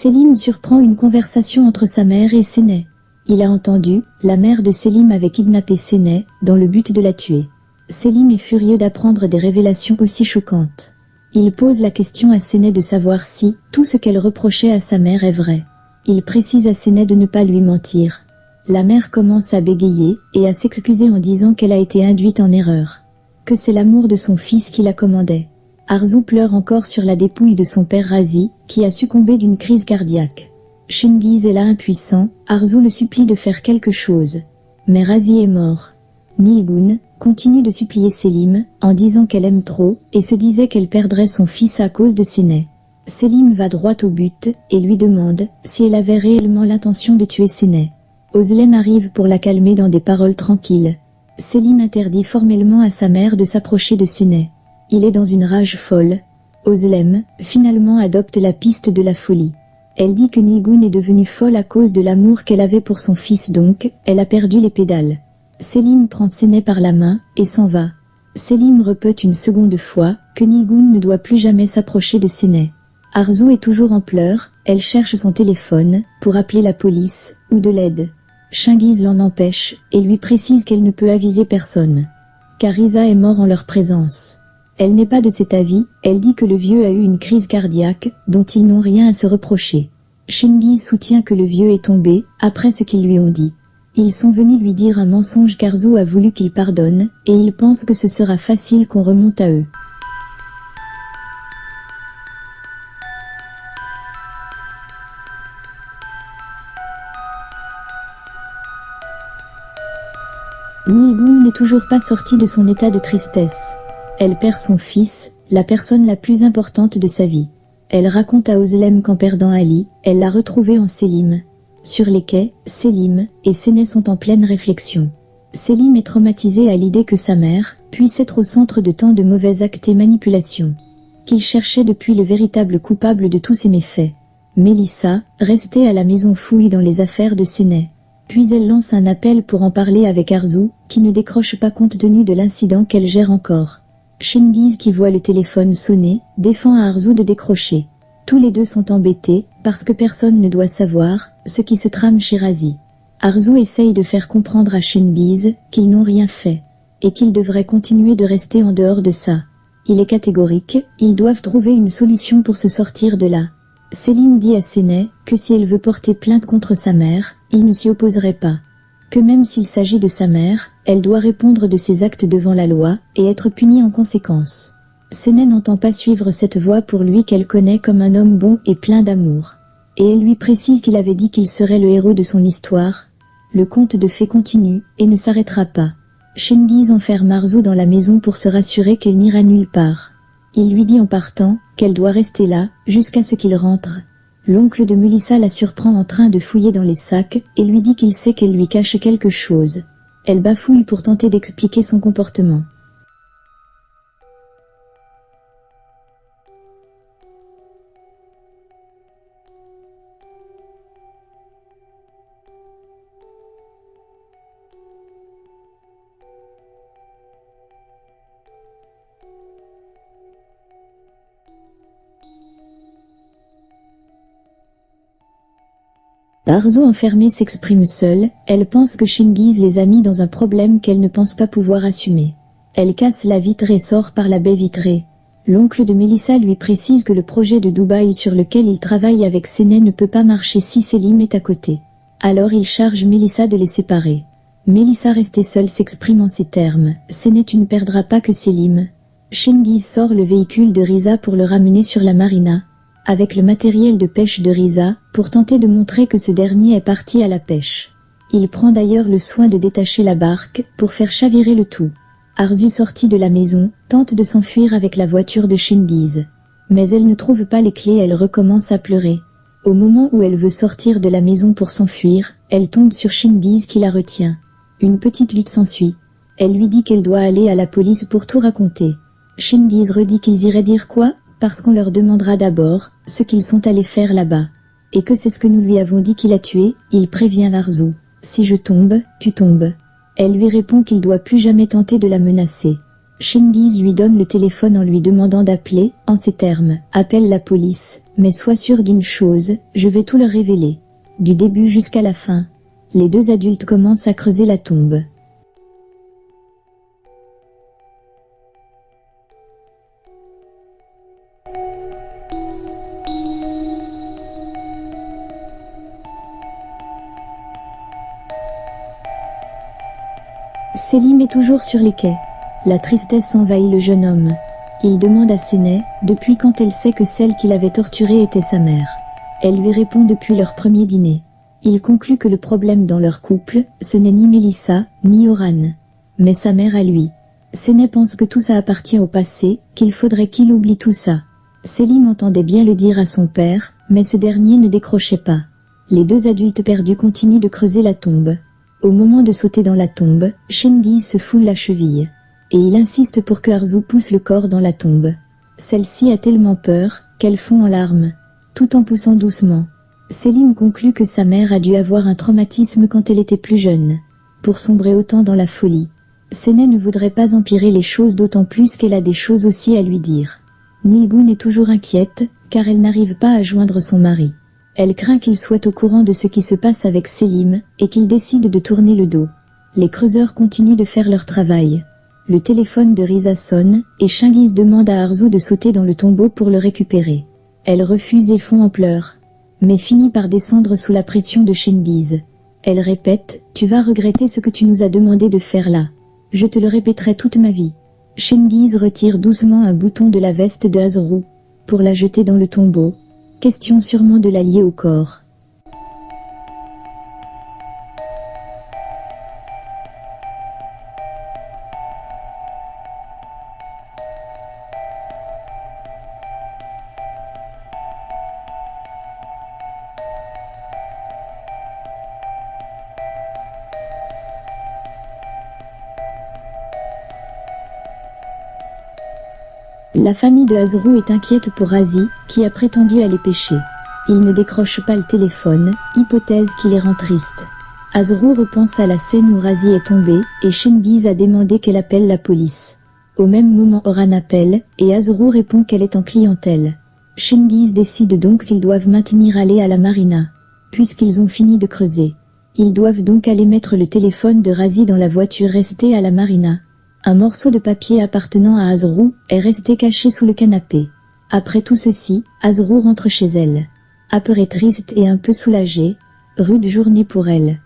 Selim surprend une conversation entre sa mère et Seneh. Il a entendu, la mère de Selim avait kidnappé Seneh, dans le but de la tuer. Selim est furieux d'apprendre des révélations aussi choquantes. Il pose la question à Seneh de savoir si, tout ce qu'elle reprochait à sa mère est vrai. Il précise à Seneh de ne pas lui mentir. La mère commence à bégayer, et à s'excuser en disant qu'elle a été induite en erreur. Que c'est l'amour de son fils qui la commandait. Arzu pleure encore sur la dépouille de son père Razi, qui a succombé d'une crise cardiaque. Chingiz est là impuissant, Arzu le supplie de faire quelque chose. Mais Razi est mort. Nilgun continue de supplier Selim, en disant qu'elle aime trop, et se disait qu'elle perdrait son fils à cause de Seneh. Selim va droit au but, et lui demande si elle avait réellement l'intention de tuer Seneh. Özlem arrive pour la calmer dans des paroles tranquilles. Selim interdit formellement à sa mère de s'approcher de Seneh. Il est dans une rage folle. Özlem, finalement adopte la piste de la folie. Elle dit que Nilgun est devenue folle à cause de l'amour qu'elle avait pour son fils donc, elle a perdu les pédales. Selim prend Seneh par la main, et s'en va. Selim répète une seconde fois, que Nilgun ne doit plus jamais s'approcher de Seneh. Arzu est toujours en pleurs, elle cherche son téléphone, pour appeler la police, ou de l'aide. Chingiz l'en empêche, et lui précise qu'elle ne peut aviser personne. Car Riza est mort en leur présence. Elle n'est pas de cet avis, elle dit que le vieux a eu une crise cardiaque, dont ils n'ont rien à se reprocher. Chingiz soutient que le vieux est tombé, après ce qu'ils lui ont dit. Ils sont venus lui dire un mensonge qu'Arzu a voulu qu'il pardonne, et ils pensent que ce sera facile qu'on remonte à eux. Nilgun n'est toujours pas sortie de son état de tristesse. Elle perd son fils, la personne la plus importante de sa vie. Elle raconte à Özlem qu'en perdant Ali, elle l'a retrouvé en Selim. Sur les quais, Selim et Seneh sont en pleine réflexion. Selim est traumatisé à l'idée que sa mère puisse être au centre de tant de mauvais actes et manipulations. Qu'il cherchait depuis le véritable coupable de tous ces méfaits. Mélissa, restée à la maison, fouille dans les affaires de Seneh. Puis elle lance un appel pour en parler avec Arzu, qui ne décroche pas compte tenu de l'incident qu'elle gère encore. Chingiz, qui voit le téléphone sonner, défend à Arzu de décrocher. Tous les deux sont embêtés, parce que personne ne doit savoir ce qui se trame chez Razi. Arzu essaye de faire comprendre à Chingiz qu'ils n'ont rien fait, et qu'ils devraient continuer de rester en dehors de ça. Il est catégorique, ils doivent trouver une solution pour se sortir de là. Selim dit à Seneh que si elle veut porter plainte contre sa mère, il ne s'y opposerait pas. Que même s'il s'agit de sa mère, elle doit répondre de ses actes devant la loi, et être punie en conséquence. Seneh n'entend pas suivre cette voie pour lui qu'elle connaît comme un homme bon et plein d'amour. Et elle lui précise qu'il avait dit qu'il serait le héros de son histoire. Le conte de fées continue, et ne s'arrêtera pas. Chingiz enferme Arzu dans la maison pour se rassurer qu'elle n'ira nulle part. Il lui dit en partant, qu'elle doit rester là, jusqu'à ce qu'il rentre. L'oncle de Mélissa la surprend en train de fouiller dans les sacs, et lui dit qu'il sait qu'elle lui cache quelque chose. Elle bafouille pour tenter d'expliquer son comportement. Arzu enfermée s'exprime seule, elle pense que Chingiz les a mis dans un problème qu'elle ne pense pas pouvoir assumer. Elle casse la vitre et sort par la baie vitrée. L'oncle de Mélissa lui précise que le projet de Dubaï sur lequel il travaille avec Seneh ne peut pas marcher si Selim est à côté. Alors il charge Mélissa de les séparer. Mélissa restée seule s'exprime en ces termes, « Seneh, tu ne perdras pas que Selim ». Chingiz sort le véhicule de Riza pour le ramener sur la marina, avec le matériel de pêche de Riza, pour tenter de montrer que ce dernier est parti à la pêche. Il prend d'ailleurs le soin de détacher la barque, pour faire chavirer le tout. Arzu, sortie de la maison, tente de s'enfuir avec la voiture de Chingiz. Mais elle ne trouve pas les clés et elle recommence à pleurer. Au moment où elle veut sortir de la maison pour s'enfuir, elle tombe sur Chingiz qui la retient. Une petite lutte s'ensuit. Elle lui dit qu'elle doit aller à la police pour tout raconter. Chingiz redit qu'ils iraient dire quoi ? Parce qu'on leur demandera d'abord ce qu'ils sont allés faire là-bas. Et que c'est ce que nous lui avons dit qu'il a tué, il prévient Arzu. Si je tombe, tu tombes. Elle lui répond qu'il doit plus jamais tenter de la menacer. Cengiz lui donne le téléphone en lui demandant d'appeler, en ces termes, « Appelle la police, mais sois sûr d'une chose, je vais tout leur révéler. » Du début jusqu'à la fin. Les deux adultes commencent à creuser la tombe. Selim est toujours sur les quais. La tristesse envahit le jeune homme. Il demande à Seneh, depuis quand elle sait que celle qu'il avait torturée était sa mère. Elle lui répond depuis leur premier dîner. Il conclut que le problème dans leur couple, ce n'est ni Mélissa, ni Oran, mais sa mère à lui. Seneh pense que tout ça appartient au passé, qu'il faudrait qu'il oublie tout ça. Selim entendait bien le dire à son père, mais ce dernier ne décrochait pas. Les deux adultes perdus continuent de creuser la tombe. Au moment de sauter dans la tombe, Cengiz se foule la cheville. Et il insiste pour que Arzu pousse le corps dans la tombe. Celle-ci a tellement peur, qu'elle fond en larmes, tout en poussant doucement. Selim conclut que sa mère a dû avoir un traumatisme quand elle était plus jeune, pour sombrer autant dans la folie. Seneh ne voudrait pas empirer les choses, d'autant plus qu'elle a des choses aussi à lui dire. Nilgun est toujours inquiète, car elle n'arrive pas à joindre son mari. Elle craint qu'il soit au courant de ce qui se passe avec Selim, et qu'il décide de tourner le dos. Les creuseurs continuent de faire leur travail. Le téléphone de Riza sonne, et Cengiz demande à Arzu de sauter dans le tombeau pour le récupérer. Elle refuse et fond en pleurs, mais finit par descendre sous la pression de Cengiz. Elle répète, « Tu vas regretter ce que tu nous as demandé de faire là. Je te le répéterai toute ma vie. » Cengiz retire doucement un bouton de la veste de Azrou, pour la jeter dans le tombeau. Question sûrement de la lier au corps. La famille de Azrou est inquiète pour Razi, qui a prétendu aller pêcher. Il ne décroche pas le téléphone, hypothèse qui les rend tristes. Azrou repense à la scène où Razi est tombé, et Cengiz a demandé qu'elle appelle la police. Au même moment Oran appelle, et Azrou répond qu'elle est en clientèle. Cengiz décide donc qu'ils doivent maintenir aller à la marina, puisqu'ils ont fini de creuser. Ils doivent donc aller mettre le téléphone de Razi dans la voiture restée à la marina. Un morceau de papier appartenant à Azrou est resté caché sous le canapé. Après tout ceci, Azrou rentre chez elle. Apeurée, triste et un peu soulagée, rude journée pour elle.